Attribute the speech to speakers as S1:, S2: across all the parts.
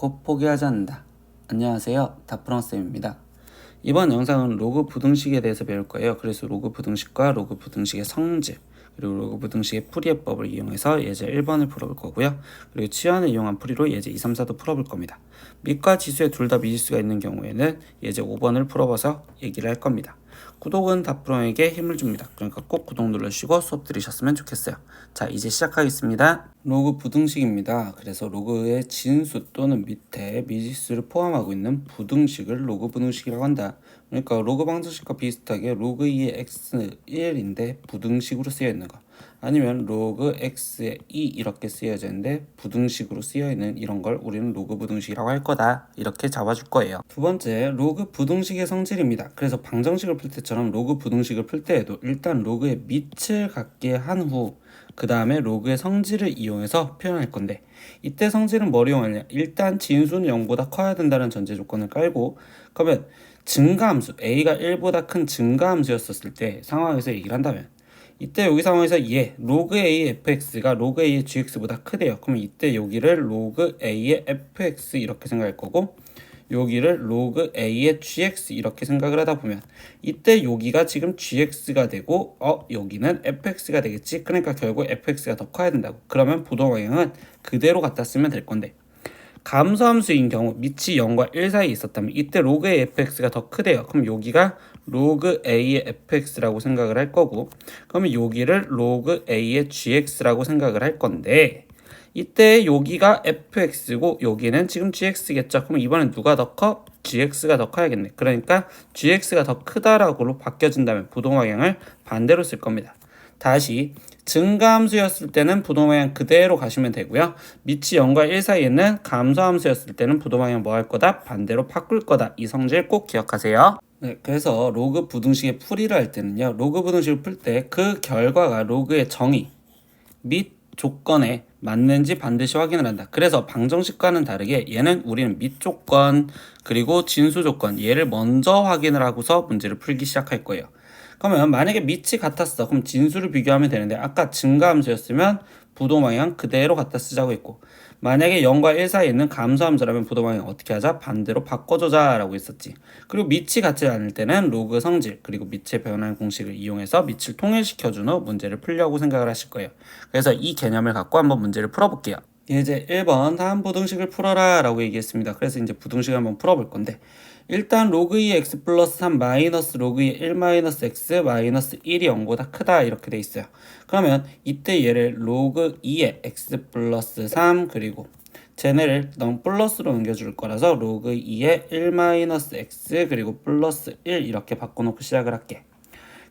S1: 결코 포기하지 않는다. 안녕하세요, 다프랑쌤입니다. 이번 영상은 로그 부등식에 대해서 배울 거예요. 그래서 로그 부등식과 로그 부등식의 성질, 그리고 로그 부등식의 풀이해법을 이용해서 예제 1번을 풀어볼 거고요. 그리고 치환을 이용한 풀이로 예제 2, 3, 4도 풀어볼 겁니다. 밑과 지수에 둘 다 미지수가 있는 경우에는 예제 5번을 풀어봐서 얘기를 할 겁니다. 구독은 다프로에게 힘을 줍니다. 그러니까 꼭 구독 눌러주시고 수업 들으셨으면 좋겠어요. 자, 이제 시작하겠습니다. 로그 부등식입니다. 그래서 로그의 진수 또는 밑에 미지수를 포함하고 있는 부등식을 로그 부등식이라고 한다. 그러니까 로그 방정식과 비슷하게 로그 2의 x 1인데 부등식으로 쓰여 있는 거, 아니면 로그 x의 2 이렇게 쓰여져 있는데 부등식으로 쓰여 있는 이런 걸 우리는 로그 부등식이라고 할 거다, 이렇게 잡아줄 거예요. 두 번째, 로그 부등식의 성질입니다. 그래서 방정식을 풀 때처럼 로그 부등식을 풀 때에도 일단 로그의 밑을 갖게 한 후 그 다음에 로그의 성질을 이용해서 표현할 건데, 이때 성질은 뭘 이용하냐? 일단 진수는 0보다 커야 된다는 전제 조건을 깔고, 그러면 증가함수 a가 1보다 큰 증가함수였었을 때 상황에서 얘기를 한다면, 이때 여기 상황에서 로그 a fx가 로그 a의 gx보다 크대요. 그러면 이때 여기를 로그 a의 fx 이렇게 생각할 거고, 여기를 로그 a의 gx 이렇게 생각을 하다 보면, 이때 여기가 지금 gx가 되고 여기는 fx가 되겠지. 그러니까 결국 fx가 더 커야 된다고. 그러면 부동 방향은 그대로 갖다 쓰면 될 건데, 감소함수인 경우 밑이 0과 1 사이에 있었다면 이때 로그 a fx가 더 크대요. 그럼 여기가 로그 a의 fx라고 생각을 할 거고, 그러면 여기를 로그 a의 gx라고 생각을 할 건데, 이때 여기가 fx고 여기는 지금 gx겠죠. 그럼 이번엔 누가 더 커? gx가 더 커야겠네. 그러니까 gx가 더 크다라고로 바뀌어진다면 부동 방향을 반대로 쓸 겁니다. 다시, 증가함수였을 때는 부동 방향 그대로 가시면 되고요. 밑이 0과 1 사이에는 감소함수였을 때는 부동 방향 뭐 할 거다? 반대로 바꿀 거다. 이 성질 꼭 기억하세요. 네, 그래서 로그 부등식의 풀이를 할 때는요, 로그 부등식을 풀 때 그 결과가 로그의 정의 및 조건에 맞는지 반드시 확인을 한다. 그래서 방정식과는 다르게 얘는 우리는 밑 조건 그리고 진수 조건, 얘를 먼저 확인을 하고서 문제를 풀기 시작할 거예요. 그러면 만약에 밑이 같았어. 그럼 진수를 비교하면 되는데, 아까 증가함수였으면 부동 방향 그대로 갖다 쓰자고 했고, 만약에 0과 1 사이에 있는 감소함수라면 부동 방향 어떻게 하자? 반대로 바꿔주자 라고 했었지. 그리고 밑이 같지 않을 때는 로그 성질 그리고 밑의 변환 공식을 이용해서 밑을 통일시켜준 후 문제를 풀려고 생각을 하실 거예요. 그래서 이 개념을 갖고 한번 문제를 풀어볼게요. 예제 1번 다음 부등식을 풀어라 라고 얘기했습니다. 그래서 이제 부등식을 한번 풀어볼 건데, 일단 로그 2 x 플러스 3 마이너스 로그 2 1 마이너스 x 마이너스 1이 0보다 크다 이렇게 돼 있어요. 그러면 이때 얘를 로그 2의 x 플러스 3 그리고 쟤네를 너무 플러스로 옮겨줄 거라서 로그 2의 1 마이너스 x 그리고 플러스 1 이렇게 바꿔놓고 시작을 할게.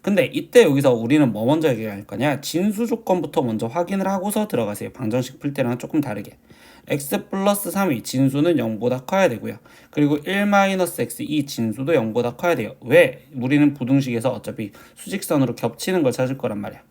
S1: 근데 이때 여기서 우리는 뭐 먼저 얘기할 거냐? 진수 조건부터 먼저 확인을 하고서 들어가세요. 방정식 풀 때랑 조금 다르게. x 플러스 3이 진수는 0보다 커야 되고요. 그리고 1 마이너스 x 이 진수도 0보다 커야 돼요. 왜? 우리는 부등식에서 어차피 수직선으로 겹치는 걸 찾을 거란 말이야.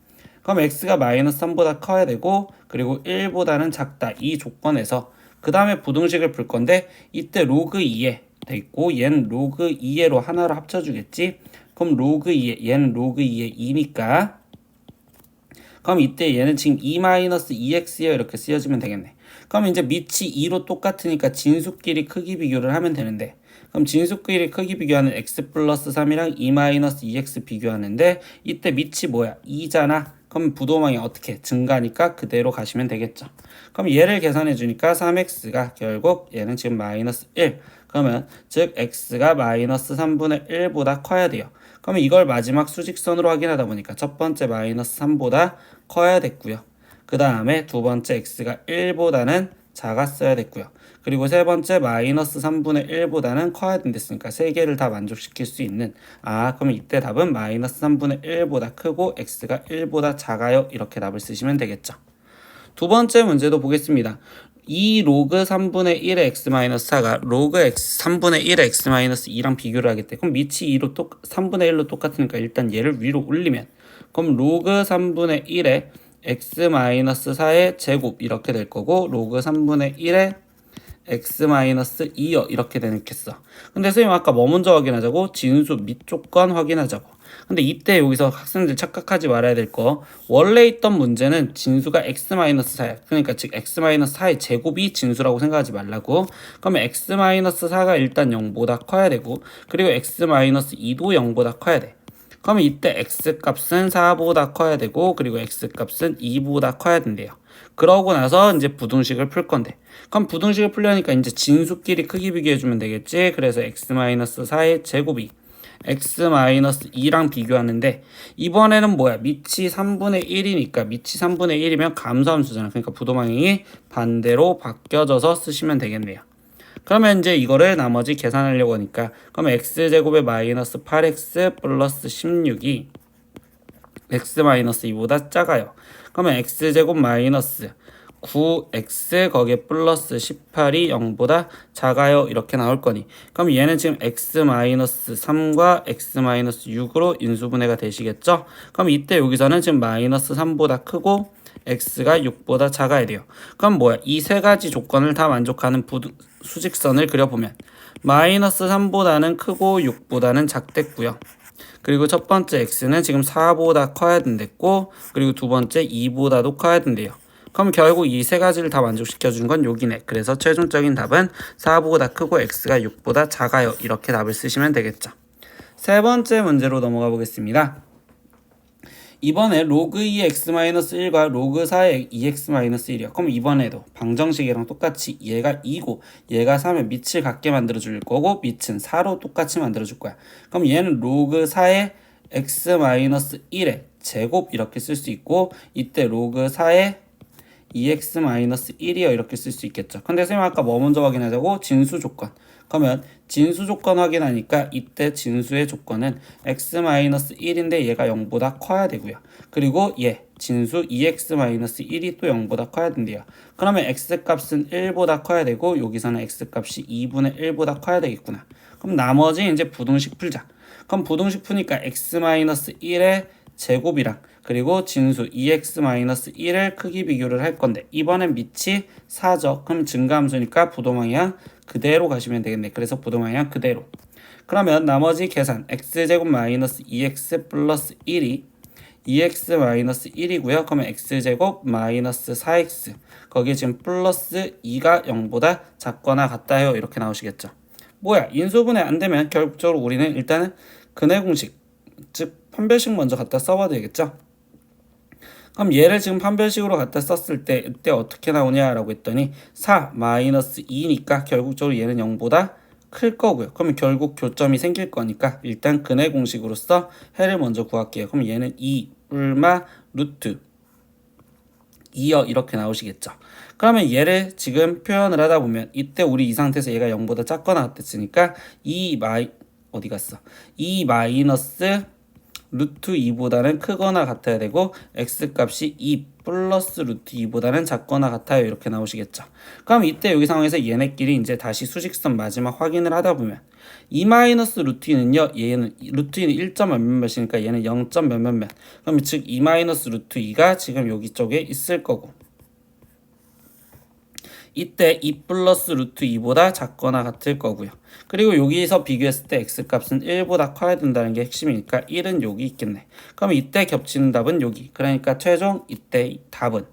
S1: 그럼 x가 마이너스 3보다 커야 되고, 그리고 1보다는 작다. 이 조건에서 그 다음에 부등식을 풀 건데, 이때 로그 2에 돼 있고 얘는 로그 2에로 하나로 합쳐주겠지. 그럼 로그 2에 얘는 로그 2에 2니까, 그럼 이때 얘는 지금 2-2x에 이렇게 쓰여지면 되겠네. 그럼 이제 밑이 2로 똑같으니까 진수끼리 크기 비교를 하면 되는데, 그럼 진수끼리 크기 비교하는 x 플러스 3이랑 2-2x 비교하는데, 이때 밑이 뭐야? 2잖아. 그럼 부동항이 어떻게? 증가니까 그대로 가시면 되겠죠. 그럼 얘를 계산해 주니까 3x가 결국 얘는 지금 마이너스 1. 그러면 즉 x가 마이너스 3분의 1보다 커야 돼요. 그러면 이걸 마지막 수직선으로 확인하다 보니까 첫 번째 마이너스 3보다 커야 됐고요. 그 다음에 두 번째 x가 1보다는 작았어야 됐고요. 그리고 세 번째 마이너스 3분의 1보다는 커야 된댔으니까 세 개를 다 만족시킬 수 있는, 그럼 이때 답은 마이너스 3분의 1보다 크고 x가 1보다 작아요. 이렇게 답을 쓰시면 되겠죠. 두 번째 문제도 보겠습니다. 이 로그 3분의 1의 x-4가 로그 x 3분의 1의 x-2랑 비교를 하겠대. 그럼 밑이 2로 3분의 1로 똑같으니까 일단 얘를 위로 올리면, 그럼 로그 3분의 1의 x-4의 제곱 이렇게 될 거고, 로그 3분의 1의 x-2요 이렇게 되겠어. 근데 선생님 아까 뭐 먼저 확인하자고? 진수 밑 조건 확인하자고. 근데 이때 여기서 학생들 착각하지 말아야 될 거, 원래 있던 문제는 진수가 x-4야. 그러니까 즉 x-4의 제곱이 진수라고 생각하지 말라고. 그러면 x-4가 일단 0보다 커야 되고, 그리고 x-2도 0보다 커야 돼. 그러면 이때 x값은 4보다 커야 되고, 그리고 x값은 2보다 커야 된대요. 그러고 나서 이제 부등식을 풀 건데, 그럼 부등식을 풀려니까 이제 진수끼리 크기 비교해주면 되겠지. 그래서 x-4의 제곱이 x-2랑 비교하는데, 이번에는 뭐야? 밑이 3분의 1이니까, 밑이 3분의 1이면 감소함수잖아. 그러니까 부도방향이 반대로 바뀌어져서 쓰시면 되겠네요. 그러면 이제 이거를 나머지 계산하려고 하니까, 그러면 x제곱의 마이너스 8x 플러스 16이 x-2보다 작아요. 그러면 x제곱 마이너스 9x 거기에 플러스 18이 0보다 작아요. 이렇게 나올 거니, 그럼 얘는 지금 x-3과 x-6으로 인수분해가 되시겠죠? 그럼 이때 여기서는 지금 마이너스 3보다 크고 x가 6보다 작아야 돼요. 그럼 뭐야? 이 세 가지 조건을 다 만족하는 수직선을 그려보면 마이너스 3보다는 크고 6보다는 작댔고요. 그리고 첫 번째 x는 지금 4보다 커야 된댔고, 그리고 두 번째 2보다도 커야 된대요. 그럼 결국 이 세 가지를 다 만족시켜주는 건 여기네. 그래서 최종적인 답은 4보다 크고 x가 6보다 작아요. 이렇게 답을 쓰시면 되겠죠. 세 번째 문제로 넘어가 보겠습니다. 이번에 로그 2x-1과 로그 4의 2x-1이요. 그럼 이번에도 방정식이랑 똑같이 얘가 2고 얘가 3의 밑을 같게 만들어 줄 거고, 밑은 4로 똑같이 만들어 줄 거야. 그럼 얘는 로그 4의 x-1의 제곱 이렇게 쓸 수 있고, 이때 로그 4의 2x-1이요 이렇게 쓸 수 있겠죠. 근데 선생님 아까 뭐 먼저 확인하자고? 진수 조건. 그러면 진수 조건 확인하니까 이때 진수의 조건은 x-1인데 얘가 0보다 커야 되고요. 그리고 얘 진수 2x-1이 또 0보다 커야 된대요. 그러면 x값은 1보다 커야 되고, 여기서는 x값이 2분의 1보다 커야 되겠구나. 그럼 나머지 이제 부등식 풀자. 그럼 부등식 푸니까 x-1의 제곱이랑 그리고 진수 2x-1을 크기 비교를 할 건데, 이번엔 밑이 4죠. 그럼 증가함수니까 부도방향 그대로 가시면 되겠네. 그래서 부도방향 그대로. 그러면 나머지 계산 x제곱 마이너스 2x 플러스 1이 2x 마이너스 1이고요. 그러면 x제곱 마이너스 4x 거기에 지금 플러스 2가 0보다 작거나 같다요. 이렇게 나오시겠죠. 뭐야? 인수분해 안 되면 결국적으로 우리는 일단은 근해 공식, 즉 판별식 먼저 갖다 써봐도 되겠죠. 그럼 얘를 지금 판별식으로 갖다 썼을 때 이때 어떻게 나오냐라고 했더니 4 마이너스 2니까 결국적으로 얘는 0보다 클 거고요. 그러면 결국 교점이 생길 거니까 일단 근해 공식으로서 해를 먼저 구할게요. 그럼 얘는 2 얼마 루트 2여 이렇게 나오시겠죠. 그러면 얘를 지금 표현을 하다 보면 이때 우리 이 상태에서 얘가 0보다 작거나 같았으니까 2 마이너스 루트 2보다는 크거나 같아야 되고, x값이 2 플러스 루트 2보다는 작거나 같아요. 이렇게 나오시겠죠. 그럼 이때 여기 상황에서 얘네끼리 이제 다시 수직선 마지막 확인을 하다 보면 2 마이너스 루트 2는요, 얘는 루트 2는 1점 몇몇몇이니까 얘는 0점 몇몇몇. 그럼 즉 2 마이너스 루트 2가 지금 여기 쪽에 있을 거고, 이때 2 플러스 루트 2보다 작거나 같을 거고요. 그리고 여기서 비교했을 때 x값은 1보다 커야 된다는 게 핵심이니까 1은 여기 있겠네. 그럼 이때 겹치는 답은 여기. 그러니까 최종 이때 답은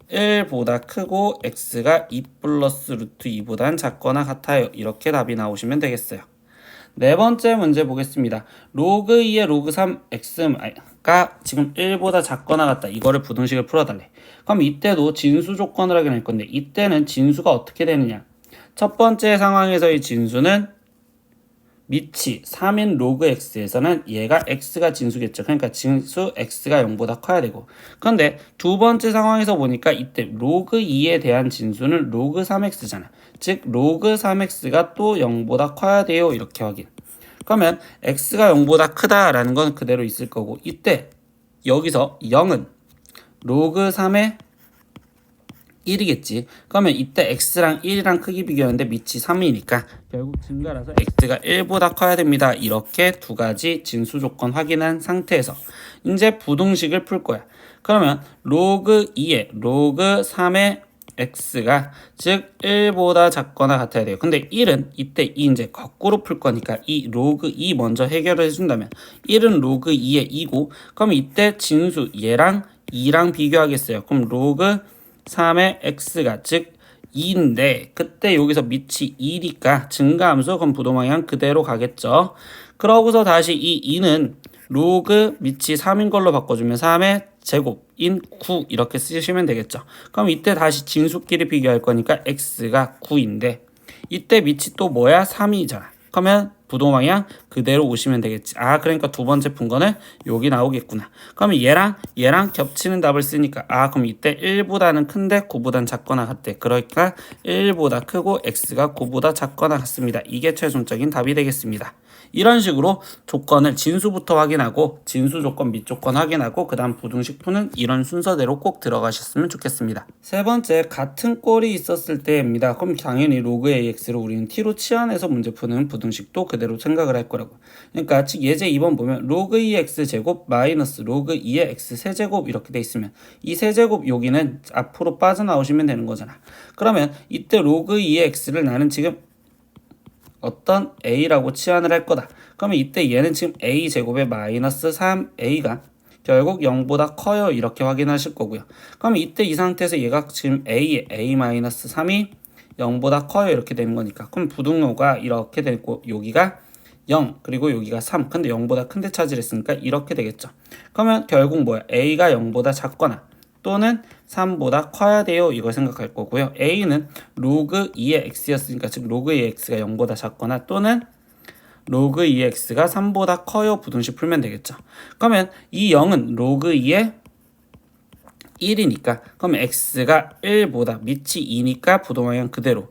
S1: 1보다 크고 x가 2 플러스 루트 2보단 작거나 같아요. 이렇게 답이 나오시면 되겠어요. 네 번째 문제 보겠습니다. 로그 2의 로그 3 x가 지금 1보다 작거나 같다. 이거를 부등식을 풀어달래. 그럼 이때도 진수 조건을 확인할 건데, 이때는 진수가 어떻게 되느냐. 첫 번째 상황에서의 진수는 밑이 3인 로그 x에서는 얘가 x가 진수겠죠. 그러니까 진수 x가 0보다 커야 되고, 그런데 두 번째 상황에서 보니까 이때 로그 2에 대한 진수는 로그 3x잖아. 즉 로그 3x가 또 0보다 커야 돼요. 이렇게 확인. 그러면 x가 0보다 크다라는 건 그대로 있을 거고, 이때 여기서 0은 로그 3의 1이겠지. 그러면 이때 x랑 1이랑 크기 비교하는데 밑이 3이니까 결국 증가라서 x가 1보다 커야 됩니다. 이렇게 두 가지 진수 조건 확인한 상태에서 이제 부등식을 풀 거야. 그러면 로그 2에 로그 3의 x가 즉 1보다 작거나 같아야 돼요. 근데 1은 이때 이제 거꾸로 풀 거니까 이 로그 2 먼저 해결을 해준다면 1은 로그 2의 2고 그럼 이때 진수 얘랑 2랑 비교하겠어요. 그럼 로그 3의 x가 즉 2인데 그때 여기서 밑이 2니까 증가함수 그럼 부동방향 그대로 가겠죠. 그러고서 다시 이 2는 로그 밑이 3인 걸로 바꿔주면 3의 제곱인 9 이렇게 쓰시면 되겠죠. 그럼 이때 다시 진수끼리 비교할 거니까 x가 9인데 이때 밑이 또 뭐야? 3이잖아. 그러면 부동방향 그대로 오시면 되겠지. 아 그러니까 두 번째 푼 거는 여기 나오겠구나. 그러면 얘랑 겹치는 답을 쓰니까 그럼 이때 1보다는 큰데 9보다는 작거나 같대. 그러니까 1보다 크고 x가 9보다 작거나 같습니다. 이게 최종적인 답이 되겠습니다. 이런 식으로 조건을 진수부터 확인하고 진수 조건 밑 조건 확인하고 그 다음 부등식 푸는 이런 순서대로 꼭 들어가셨으면 좋겠습니다. 세 번째 같은 꼴이 있었을 때입니다. 그럼 당연히 로그 AX를 우리는 T로 치환해서 문제 푸는 부등식도 그대로 생각을 할 거라고. 그러니까 예제 2번 보면 로그 2x 제곱 마이너스 로그 2의 x 세제곱 이렇게 돼 있으면 이 세제곱 여기는 앞으로 빠져나오시면 되는 거잖아. 그러면 이때 로그 2의 x를 나는 지금 어떤 a라고 치환을 할 거다. 그러면 이때 얘는 지금 a제곱의 마이너스 3a가 결국 0보다 커요. 이렇게 확인하실 거고요. 그럼 이때 이 상태에서 얘가 지금 a-3이 0보다 커요. 이렇게 되는 거니까. 그럼 부등호가 이렇게 되고 여기가 0 그리고 여기가 3 근데 0보다 큰데 차지했으니까 이렇게 되겠죠. 그러면 결국 뭐야? a가 0보다 작거나 또는 3보다 커야 돼요. 이걸 생각할 거고요. a는 로그 2의 x였으니까 즉 로그 2의 x가 0보다 작거나 또는 로그 2의 x가 3보다 커요. 부등식 풀면 되겠죠. 그러면 이 0은 로그 2의 1이니까 그럼 x가 1보다 밑이 2니까 부동방향 그대로.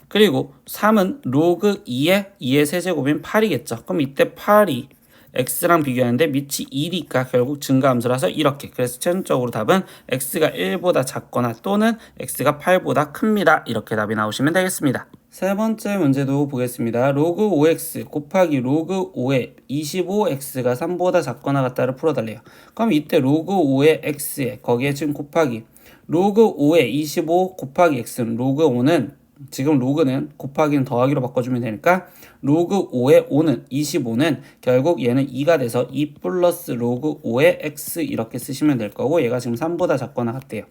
S1: 그리고 3은 로그 2의 세제곱인 8이겠죠. 그럼 이때 8이 x랑 비교하는데 밑이 2니까 결국 증가함수라서 이렇게. 그래서 최종적으로 답은 x가 1보다 작거나 또는 x가 8보다 큽니다. 이렇게 답이 나오시면 되겠습니다. 세 번째 문제도 보겠습니다. 로그 5x 곱하기 로그 5의 25x가 3보다 작거나 같다를 풀어달래요. 그럼 이때 로그 5의 x에 거기에 지금 곱하기 로그 5의 25 곱하기 x는 로그 5는 지금 로그는 곱하기는 더하기로 바꿔주면 되니까 로그 5의 5는 25는 결국 얘는 2가 돼서 2 플러스 로그 5의 x 이렇게 쓰시면 될 거고 얘가 지금 3보다 작거나 같대요.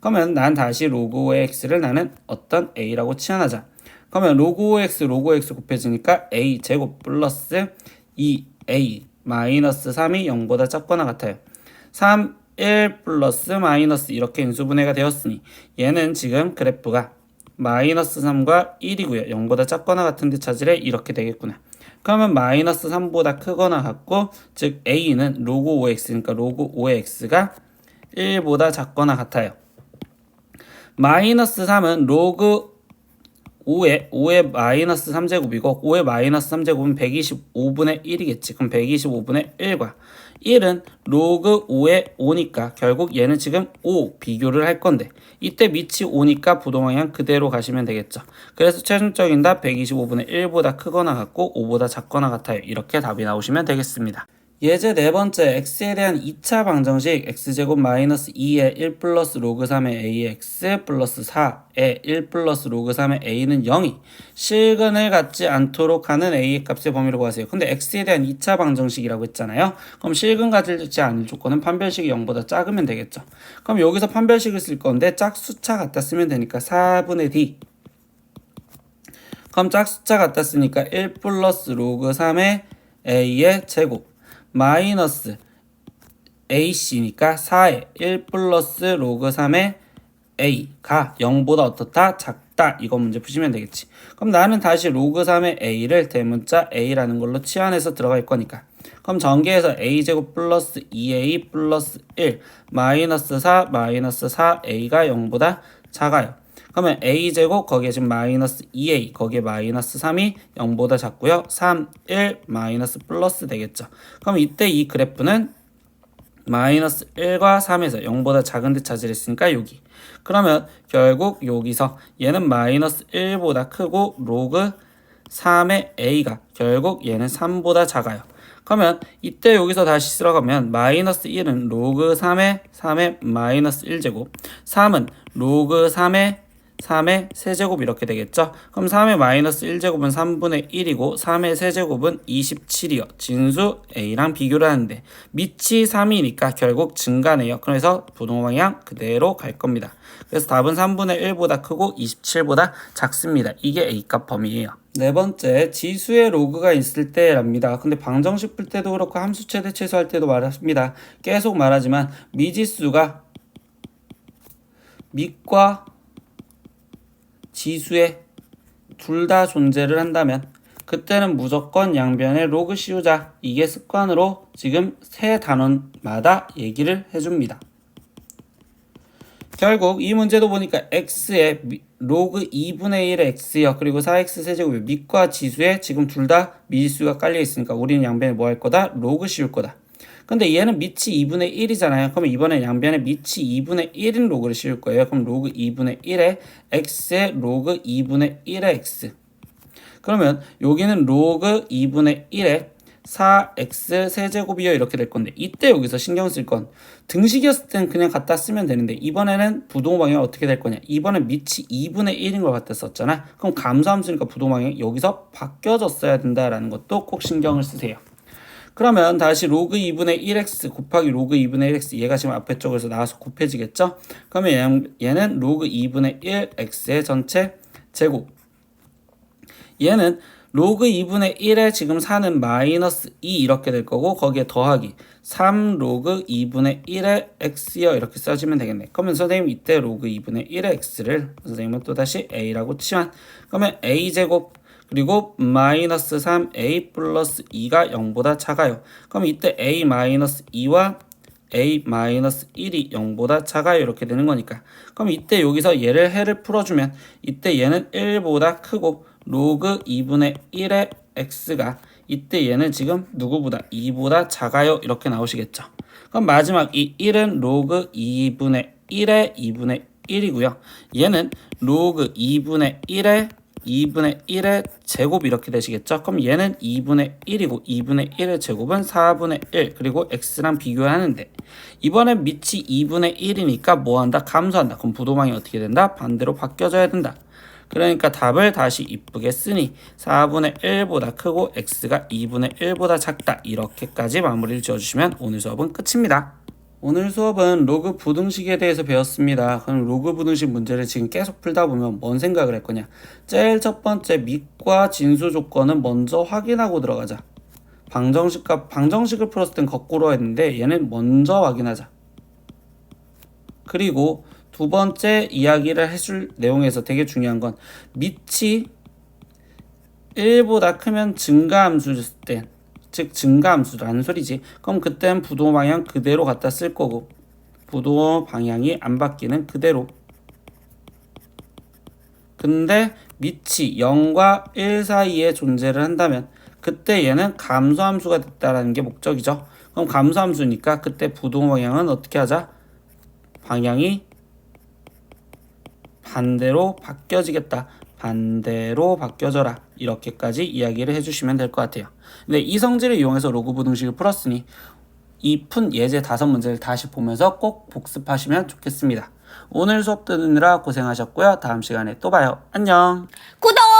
S1: 그러면 난 다시 로그 5의 x를 나는 어떤 a라고 치환하자. 그러면 로그 5x 로그 5x 곱해지니까 a 제곱 플러스 2a 마이너스 3이 0보다 작거나 같아요. 3, 1 플러스 마이너스 이렇게 인수분해가 되었으니 얘는 지금 그래프가 마이너스 3과 1이고요. 0보다 작거나 같은데 찾으래 이렇게 되겠구나. 그러면 마이너스 3보다 크거나 같고 즉 a는 로그 5x니까 로그 5의 x가 1보다 작거나 같아요. 마이너스 3은 로그 5의 마이너스 3제곱이고 5의 마이너스 3제곱은 125분의 1이겠지. 그럼 125분의 1과 1은 로그 5의 5니까 결국 얘는 지금 5 비교를 할 건데 이때 밑이 5니까 부동방향 그대로 가시면 되겠죠. 그래서 최종적인 답 125분의 1보다 크거나 같고 5보다 작거나 같아요. 이렇게 답이 나오시면 되겠습니다. 예제 네 번째 x에 대한 2차 방정식 x제곱 마이너스 2의 1 플러스 로그 3의 ax 플러스 4의 1 플러스 로그 3의 a는 0이 실근을 갖지 않도록 하는 a의 값의 범위를 구하세요. 근데 x에 대한 2차 방정식이라고 했잖아요. 그럼 실근 가지지 않을 조건은 판별식이 0보다 작으면 되겠죠. 그럼 여기서 판별식을 쓸 건데 짝수차 갖다 쓰면 되니까 4분의 d 그럼 짝수차 갖다 쓰니까 1 플러스 로그 3의 a의 제곱 마이너스 ac니까 4의 1 플러스 로그 3의 a가 0보다 어떻다? 작다. 이거 문제 푸시면 되겠지. 그럼 나는 다시 로그 3의 a를 대문자 a라는 걸로 치환해서 들어갈 거니까 그럼 전개해서 a제곱 플러스 2a 플러스 1 마이너스 4 마이너스 4a가 0보다 작아요. 그러면 a제곱 거기에 지금 마이너스 2a 거기에 마이너스 3이 0보다 작고요. 3, 1 마이너스 플러스 되겠죠. 그럼 이때 이 그래프는 마이너스 1과 3에서 0보다 작은 데 차지했으니까 여기. 그러면 결국 여기서 얘는 마이너스 1보다 크고 로그 3의 a가 결국 얘는 3보다 작아요. 그러면 이때 여기서 다시 들어가면 마이너스 1은 로그 3의 마이너스 1제곱 3은 로그 3의 세제곱 이렇게 되겠죠. 그럼 3의 마이너스 1제곱은 3분의 1이고 3의 세제곱은 27이요. 진수 A랑 비교를 하는데 밑이 3이니까 결국 증가네요. 그래서 부동호 방향 그대로 갈 겁니다. 그래서 답은 3분의 1보다 크고 27보다 작습니다. 이게 A값 범위예요. 네 번째, 지수의 로그가 있을 때랍니다. 근데 방정식 풀 때도 그렇고 함수 최대 최소할 때도 말합니다. 계속 말하지만 미지수가 밑과 지수에 둘 다 존재를 한다면 그때는 무조건 양변에 로그 씌우자. 이게 습관으로 지금 세 단원마다 얘기를 해줍니다. 결국 이 문제도 보니까 x에 로그 2분의 1의 x요. 그리고 4x 세제곱의 밑과 지수에 지금 둘 다 미지수가 깔려 있으니까 우리는 양변에 뭐 할 거다? 로그 씌울 거다. 근데 얘는 밑이 2분의 1이잖아요. 그럼 이번에 양변에 밑이 2분의 1인 로그를 씌울 거예요. 그럼 로그 2분의 1의 x에 로그 2분의 1의 x. 그러면 여기는 로그 2분의 1의 4x 세제곱이요 이렇게 될 건데 이때 여기서 신경 쓸 건 등식이었을 땐 그냥 갖다 쓰면 되는데 이번에는 부동호 방향이 어떻게 될 거냐. 이번엔 밑이 2분의 1인 걸 갖다 썼잖아. 그럼 감소함수니까 부동호 방향이 여기서 바뀌어졌어야 된다라는 것도 꼭 신경을 쓰세요. 그러면 다시 로그 2분의 1x 곱하기 로그 2분의 1x 얘가 지금 앞에 쪽에서 나와서 곱해지겠죠? 그러면 얘는 로그 2분의 1x의 전체 제곱. 얘는 로그 2분의 1에 지금 4는 마이너스 2 이렇게 될 거고 거기에 더하기 3 로그 2분의 1의 x요 이렇게 써주면 되겠네. 그러면 선생님 이때 로그 2분의 1의 x를 선생님은 또다시 a라고 치면 그러면 a제곱 그리고 마이너스 3a 플러스 2가 0보다 작아요. 그럼 이때 a 마이너스 2와 a 마이너스 1이 0보다 작아요 이렇게 되는 거니까 그럼 이때 여기서 얘를 해를 풀어주면 이때 얘는 1보다 크고 로그 2분의 1의 x가 이때 얘는 지금 누구보다 2보다 작아요 이렇게 나오시겠죠. 그럼 마지막 이 1은 로그 2분의 1의 2분의 1이고요. 얘는 로그 2분의 1의 제곱 이렇게 되시겠죠. 그럼 얘는 2분의 1이고 2분의 1의 제곱은 4분의 1 그리고 x랑 비교하는데 이번엔 밑이 2분의 1이니까 뭐한다? 감소한다. 그럼 부동방이 어떻게 된다? 반대로 바뀌어져야 된다. 그러니까 답을 다시 이쁘게 쓰니 4분의 1보다 크고 x가 2분의 1보다 작다. 이렇게까지 마무리를 지어주시면 오늘 수업은 끝입니다. 오늘 수업은 로그 부등식에 대해서 배웠습니다. 그럼 로그 부등식 문제를 지금 계속 풀다 보면 뭔 생각을 할 거냐. 제일 첫 번째 밑과 진수 조건은 먼저 확인하고 들어가자. 방정식을 풀었을 땐 거꾸로 했는데 얘는 먼저 확인하자. 그리고 두 번째 이야기를 해줄 내용에서 되게 중요한 건 밑이 1보다 크면 증가함수일 때 즉 증가함수라는 소리지. 그럼 그땐 부동호 방향 그대로 갖다 쓸 거고 부동호 방향이 안 바뀌는 그대로. 근데 밑이 0과 1 사이에 존재를 한다면 그때 얘는 감소함수가 됐다라는 게 목적이죠. 그럼 감소함수니까 그때 부동호 방향은 어떻게 하자? 방향이 반대로 바뀌어지겠다. 반대로 바뀌어져라. 이렇게까지 이야기를 해주시면 될 것 같아요. 근데 이 성질을 이용해서 로그 부등식을 풀었으니 이 푼 예제 5문제를 다시 보면서 꼭 복습하시면 좋겠습니다. 오늘 수업 들으느라 고생하셨고요. 다음 시간에 또 봐요. 안녕.
S2: 구독!